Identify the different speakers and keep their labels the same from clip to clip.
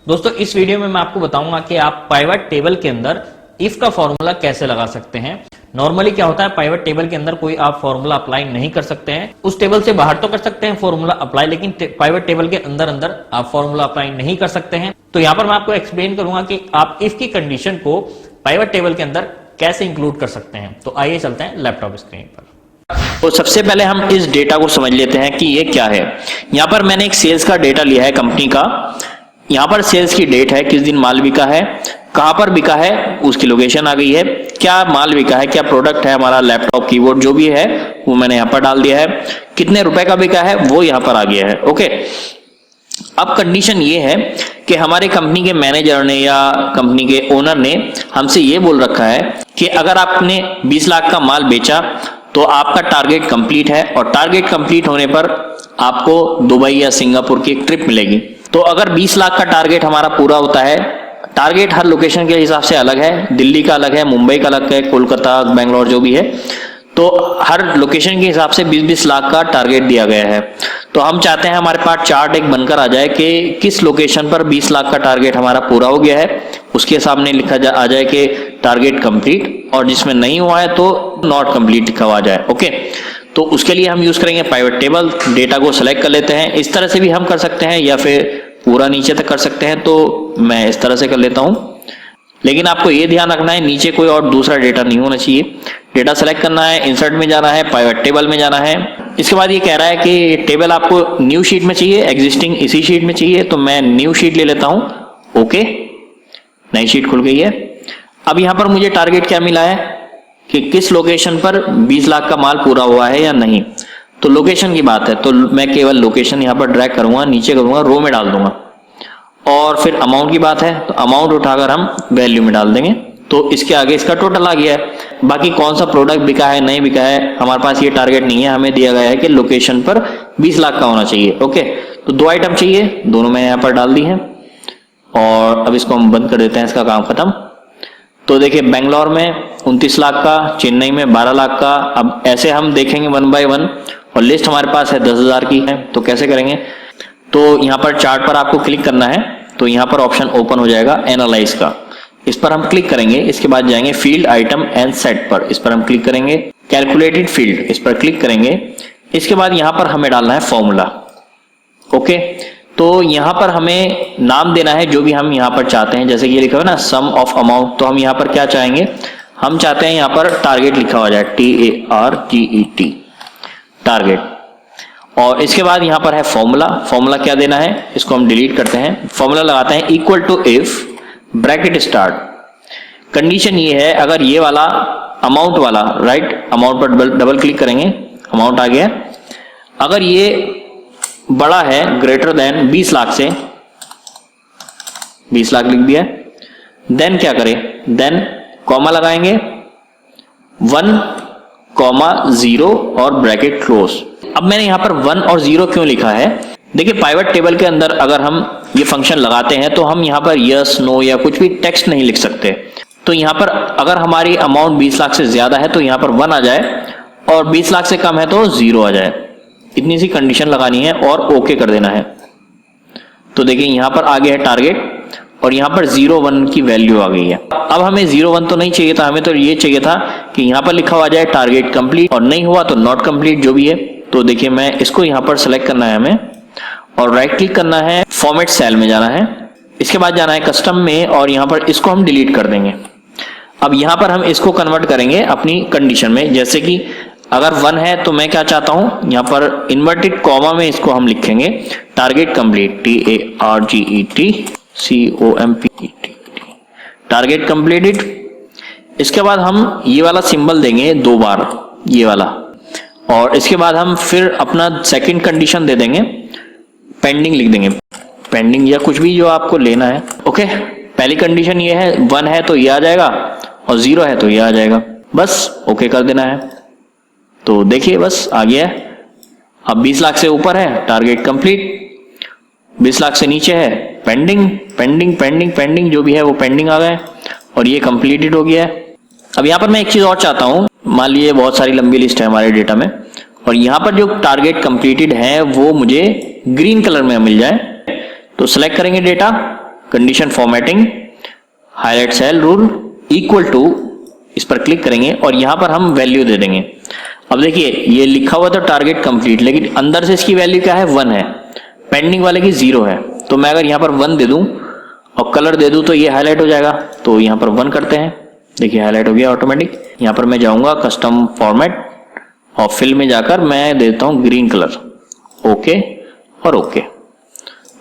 Speaker 1: दोस्तों इस वीडियो में मैं आपको बताऊंगा कि आप पाइवट टेबल के अंदर इफ का फॉर्मूला कैसे लगा सकते हैं। नॉर्मली क्या होता है, पाइवट टेबल के अंदर कोई आप फॉर्मूला अप्लाई नहीं कर सकते हैं। उस टेबल से बाहर तो कर सकते हैं फॉर्मूला अप्लाई, लेकिन पाइवट टेबल के अंदर अंदर आप फॉर्मूला अप्लाई नहीं कर सकते हैं। तो यहां पर मैं आपको एक्सप्लेन करूंगा कि आप इफ की कंडीशन को पाइवट टेबल के अंदर कैसे इंक्लूड कर सकते हैं। तो आइए चलते हैं लैपटॉप स्क्रीन पर।
Speaker 2: तो सबसे पहले हम इस डेटा को समझ लेते हैं कि ये क्या है। यहाँ पर मैंने एक सेल्स का डेटा लिया है कंपनी का। यहाँ पर सेल्स की डेट है, किस दिन माल बिका है, कहां पर बिका है, उसकी लोकेशन आ गई है, क्या माल बिका है, क्या प्रोडक्ट है हमारा, लैपटॉप, कीबोर्ड जो भी है वो मैंने यहाँ पर डाल दिया है, कितने रुपए का बिका है वो यहाँ पर आ गया है। ओके, अब कंडीशन ये है कि हमारे कंपनी के मैनेजर ने या कंपनी के ओनर ने हमसे ये बोल रखा है कि अगर आपने 20 लाख का माल बेचा तो आपका टारगेट कंप्लीट है, और टारगेट कंप्लीट होने पर आपको दुबई या सिंगापुर की एक ट्रिप मिलेगी। तो अगर 20 लाख का टारगेट हमारा पूरा होता है, टारगेट हर लोकेशन के हिसाब से अलग है, दिल्ली का अलग है, मुंबई का अलग है, कोलकाता, बेंगलोर जो भी है, तो हर लोकेशन के हिसाब से 20-20 लाख का टारगेट दिया गया है। तो हम चाहते हैं हमारे पास चार्ट एक बनकर आ जाए कि किस लोकेशन पर 20 लाख का टारगेट हमारा पूरा हो गया है, उसके सामने लिखा आ जाए कि टारगेट कंप्लीट, और जिसमें नहीं हुआ है तो नॉट कंप्लीट लिखा हुआ जाए। ओके, तो उसके लिए हम यूज करेंगे पाइवट टेबल। डेटा को सेलेक्ट कर लेते हैं, इस तरह से भी हम कर सकते हैं या फिर पूरा नीचे तक कर सकते हैं, तो मैं इस तरह से कर लेता हूं। लेकिन आपको ये ध्यान रखना है नीचे कोई और दूसरा डेटा नहीं होना चाहिए। डेटा सेलेक्ट करना है, इंसर्ट में जाना है, पाइवट टेबल में जाना है। इसके बाद ये कह रहा है कि टेबल आपको न्यू शीट में चाहिए, एग्जिस्टिंग इसी शीट में चाहिए, तो मैं न्यू शीट ले लेता हूं। ओके, नई शीट खुल गई है। अब यहां पर मुझे टारगेट क्या मिला है कि किस लोकेशन पर 20 लाख का माल पूरा हुआ है या नहीं। तो लोकेशन की बात है, तो मैं केवल लोकेशन यहां पर ड्रैग करूंगा, नीचे करूंगा, रो में डाल दूंगा। और फिर अमाउंट की बात है तो अमाउंट उठाकर हम वैल्यू में डाल देंगे, तो इसके आगे इसका टोटल आ गया है। बाकी कौन सा प्रोडक्ट बिका है नहीं बिका है हमारे पास ये टारगेट नहीं है, हमें दिया गया है कि लोकेशन पर 20 लाख का होना चाहिए। ओके, तो 2 आइटम चाहिए, दोनों मैंने यहाँ पर डाल दी हैं, और अब इसको हम बंद कर देते हैं, इसका काम खत्म। तो देखिए बेंगलोर में 29 लाख का, चेन्नई में 12 लाख का। अब ऐसे हम देखेंगे 1 बाय 1, और लिस्ट हमारे पास है 10,000 की है। तो कैसे करेंगे, तो यहाँ पर चार्ट पर आपको क्लिक करना है, तो यहाँ पर ऑप्शन ओपन हो जाएगा एनालाइज का, इस पर हम क्लिक करेंगे। इसके बाद जाएंगे फील्ड आइटम एंड सेट पर, इस पर हम क्लिक करेंगे। कैलकुलेटेड फील्ड, इस पर क्लिक करेंगे। इसके बाद यहाँ पर हमें डालना है फॉर्मूला। ओके, तो यहाँ पर हमें नाम देना है जो भी हम यहाँ पर चाहते हैं, जैसे कि ये लिखा हुआ है ना सम ऑफ अमाउंट, तो हम यहाँ पर क्या चाहेंगे, हम चाहते हैं यहाँ पर टारगेट लिखा हुआ जाए, TARGET, टारगेट। और इसके बाद यहाँ पर है फॉर्मूला। फॉर्मूला क्या देना है, इसको हम डिलीट करते हैं। फॉर्मूला लगाते हैं equal to if bracket start. Condition ये है, अगर ये वाला अमाउंट वाला, राइट, अमाउंट पर डबल क्लिक करेंगे, अमाउंट आ गया। अगर ये बड़ा है, ग्रेटर देन 20 लाख से, 20 लाख लिख दिया, देन क्या करें, देन कॉमा लगाएंगे, 1,0 और ब्रैकेट क्लोज। अब मैंने यहां पर 1 और 0 क्यों लिखा है, देखिए पाइवट टेबल के अंदर अगर हम ये फंक्शन लगाते हैं तो हम यहां पर यस, नो या कुछ भी टेक्स्ट नहीं लिख सकते। तो यहां पर अगर हमारी अमाउंट 20 लाख से ज्यादा है तो यहां पर 1 आ जाए, और 20 लाख से कम है तो 0 आ जाए। इतनी सी कंडीशन लगानी है और ओके कर देना है। तो देखिए यहां पर आ गया है टारगेट, और यहां पर 01 की वैल्यू आ गई है। अब हमें 01 तो नहीं चाहिए था, हमें तो ये चाहिए था कि यहां पर लिखा हुआ जाए टारगेट कंप्लीट, और नहीं हुआ तो नॉट कंप्लीट जो भी है। तो देखिए मैं इसको यहां पर सेलेक्ट करना है हमें, और राइट क्लिक करना है, फॉर्मेट सेल में जाना है। इसके बाद जाना है कस्टम में, और यहां पर इसको हम डिलीट कर देंगे। अब यहां पर हम इसको कन्वर्ट करेंगे अपनी कंडीशन में, जैसे कि अगर 1 है तो मैं क्या चाहता हूं, यहां पर इन्वर्टेड कॉमा में इसको हम लिखेंगे target complete, TARGET, target completed. इसके बाद हम ये वाला सिंबल देंगे 2 बार, ये वाला, और इसके बाद हम फिर अपना सेकंड कंडीशन दे देंगे, पेंडिंग लिख देंगे, पेंडिंग या कुछ भी जो आपको लेना है। ओके, पहली कंडीशन ये है, 1 है तो ये आ जाएगा, और 0 है तो ये आ जाएगा, बस ओके कर देना है। तो देखिए बस आ गया। अब 20 लाख से ऊपर है टारगेट कंप्लीट, 20 लाख से नीचे है पेंडिंग, पेंडिंग, पेंडिंग, पेंडिंग, जो भी है वो पेंडिंग आ गए, और ये कंप्लीटेड हो गया है। अब यहाँ पर मैं एक चीज और चाहता हूं, मान लीजिए बहुत सारी लंबी लिस्ट है हमारे डेटा में, और यहाँ पर जो टारगेट कंप्लीटेड है वो मुझे ग्रीन कलर में मिल जाए। तो सिलेक्ट करेंगे data, condition formatting, highlight cell rule equal to, इस पर क्लिक करेंगे और यहां पर हम वैल्यू दे देंगे। अब देखिए ये लिखा हुआ तो टारगेट कंप्लीट, लेकिन अंदर से इसकी वैल्यू क्या है, 1 है, पेंडिंग वाले की 0 है। तो मैं अगर यहां पर 1 दे दूं और कलर दे दूं तो ये हाईलाइट हो जाएगा। तो यहां पर 1 करते हैं, देखिए हाईलाइट हो गया ऑटोमेटिक। यहां पर मैं जाऊंगा कस्टम फॉर्मेट और फिल में जाकर मैं देता हूं ग्रीन कलर, ओके और ओके।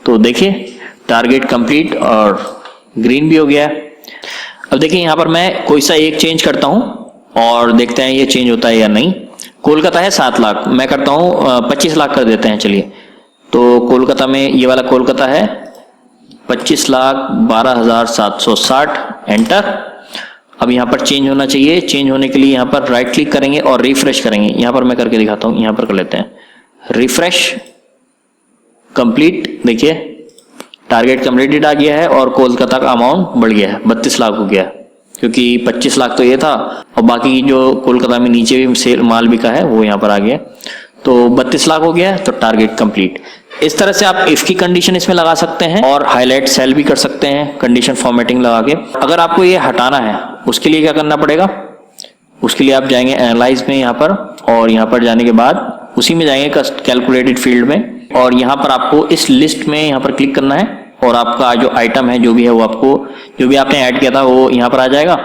Speaker 2: तो देखिए टारगेट कंप्लीट और ग्रीन भी हो गया है। अब देखिए यहां पर मैं कोई सा एक चेंज करता हूं और देखते हैं ये चेंज होता है या नहीं। कोलकाता है 7 लाख, मैं करता हूं 25 लाख कर देते हैं। चलिए तो कोलकाता में ये वाला कोलकाता है 25,12,760, एंटर। अब यहाँ पर चेंज होना चाहिए, चेंज होने के लिए यहाँ पर राइट क्लिक करेंगे और रिफ्रेश करेंगे। यहाँ पर मैं करके दिखाता हूँ, यहाँ पर कर लेते हैं रिफ्रेश, कंप्लीट। देखिए टारगेट कंप्लीटेड आ गया है और कोलकाता का अमाउंट बढ़ गया है, 32 लाख हो गया है, क्योंकि 25 लाख तो ये था और बाकी जो कोलकाता में नीचे भी सेल माल बिका है वो यहाँ पर आ गया, तो 32 लाख हो गया है। तो टारगेट कंप्लीट। इस तरह से आप इफ की कंडीशन इसमें लगा सकते हैं और हाईलाइट सेल भी कर सकते हैं कंडीशन फॉर्मेटिंग लगा के। अगर आपको ये हटाना है उसके लिए क्या करना पड़ेगा, उसके लिए आप जाएंगे एनालाइज में यहाँ पर, और यहाँ पर जाने के बाद उसी में जाएंगे कैलकुलेटेड फील्ड में, और यहाँ पर आपको इस लिस्ट में यहाँ पर क्लिक करना है और आपका जो आइटम है जो भी है वो आपको, जो भी आपने ऐड किया था वो यहाँ पर आ जाएगा।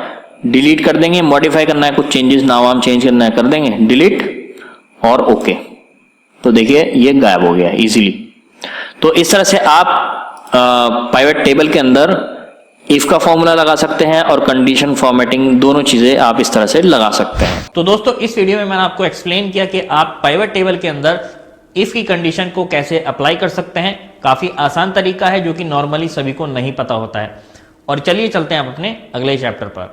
Speaker 2: डिलीट कर देंगे, मॉडिफाई करना है, कुछ चेंजेस नाम वाम चेंज करना है कर देंगे, डिलीट और ओके। तो देखिए ये गायब हो गया इजीली। तो इस तरह से आप पाइवट टेबल के अंदर इफ का फॉर्मूला लगा सकते हैं और कंडीशन फॉर्मेटिंग, दोनों चीजें आप इस तरह से लगा सकते हैं।
Speaker 1: तो दोस्तों इस वीडियो में मैंने आपको एक्सप्लेन किया कि आप पाइवट टेबल के अंदर इफ की कंडीशन को कैसे अप्लाई कर सकते हैं। काफी आसान तरीका है जो कि नॉर्मली सभी को नहीं पता होता है। और चलिए चलते हैं आप अपने अगले चैप्टर पर।